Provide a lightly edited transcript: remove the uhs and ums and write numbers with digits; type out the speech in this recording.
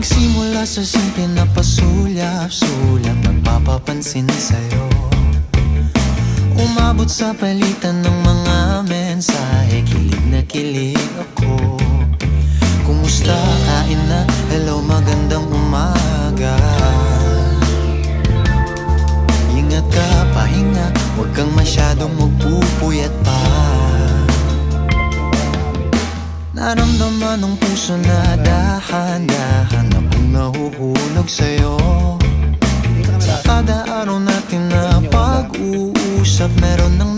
Nagsimula sa simple na pasulyap-sulyap, nagpapapansin sa'yo. Umabot sa palitan ng mga mensahe, kilig na kilig ako. Kumusta, kain na, hello, magandang umaga. Ingat ka, pahinga, huwag kang masyadong magpupuyat pa. Naramdaman ng puso na dahan-dahan akong nahuhulog sa'yo. Sa kada araw natin na pag-uusap, meron nang